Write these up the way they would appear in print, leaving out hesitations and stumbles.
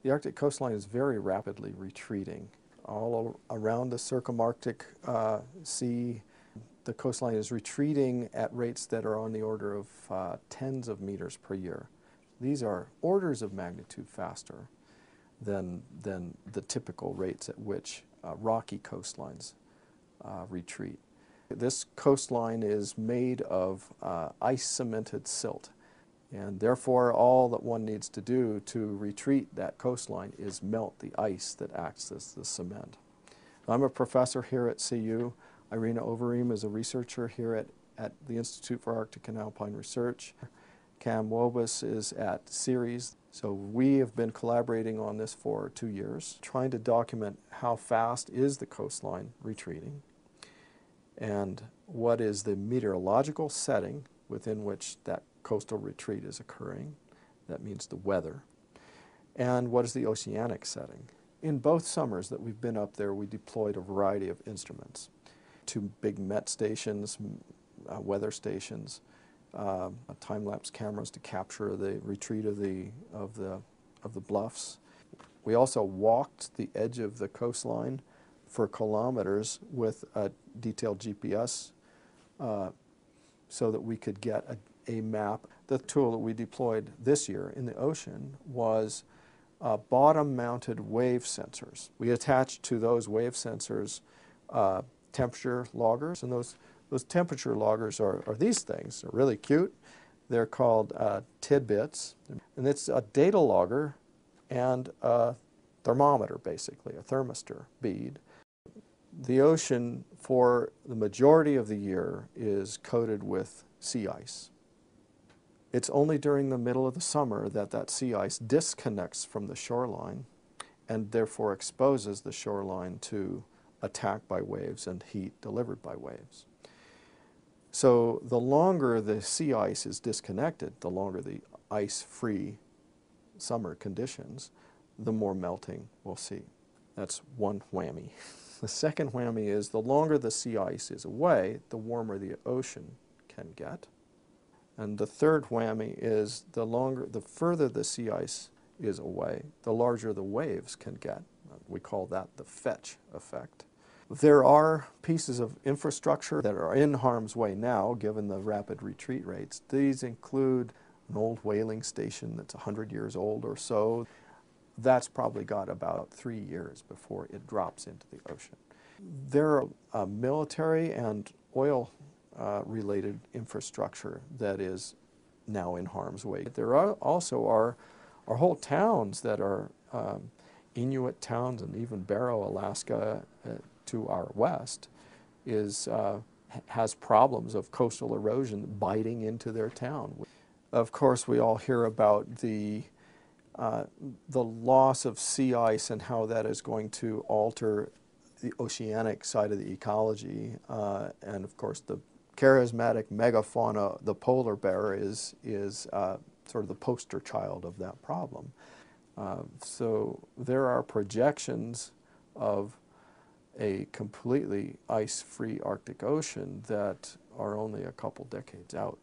The Arctic coastline is very rapidly retreating. All around the circumarctic sea, the coastline is retreating at rates that are on the order of tens of meters per year. These are orders of magnitude faster than the typical rates at which rocky coastlines retreat. This coastline is made of ice-cemented silt, and therefore all that one needs to do to retreat that coastline is melt the ice that acts as the cement. I'm a professor here at CU. Irina Overeem is a researcher here at the Institute for Arctic and Alpine Research. Cam Wobus is at CERES. So we have been collaborating on this for 2 years, trying to document how fast is the coastline retreating and what is the meteorological setting within which that coastal retreat is occurring. That means the weather. And what is the oceanic setting? In both summers that we've been up there, we deployed a variety of instruments. 2 big MET stations, weather stations, time-lapse cameras to capture the retreat of the bluffs. We also walked the edge of the coastline for kilometers with a detailed GPS so that we could get a map. The tool that we deployed this year in the ocean was bottom-mounted wave sensors. We attached to those wave sensors temperature loggers, and those temperature loggers are these things. They're really cute. They're called tidbits, and it's a data logger and a thermometer, basically, a thermistor bead. The ocean, for the majority of the year, is coated with sea ice. It's only during the middle of the summer that sea ice disconnects from the shoreline and therefore exposes the shoreline to attack by waves and heat delivered by waves. So the longer the sea ice is disconnected, the longer the ice-free summer conditions, the more melting we'll see. That's one whammy. The second whammy is the longer the sea ice is away, the warmer the ocean can get. And the third whammy is the further the sea ice is away, the larger the waves can get. We call that the fetch effect. There are pieces of infrastructure that are in harm's way now, given the rapid retreat rates. These include an old whaling station that's 100 years old or so. That's probably got about 3 years before it drops into the ocean. There are military and oil-related infrastructure that is now in harm's way. There are also our whole towns that are Inuit towns, and even Barrow, Alaska, to our west, has problems of coastal erosion biting into their town. Of course, we all hear about the loss of sea ice and how that is going to alter the oceanic side of the ecology. And of course, the charismatic megafauna, the polar bear, is sort of the poster child of that problem. So there are projections of a completely ice-free Arctic Ocean that are only a couple decades out.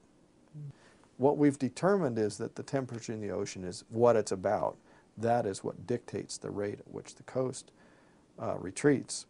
What we've determined is that the temperature in the ocean is what it's about. That is what dictates the rate at which the coast retreats.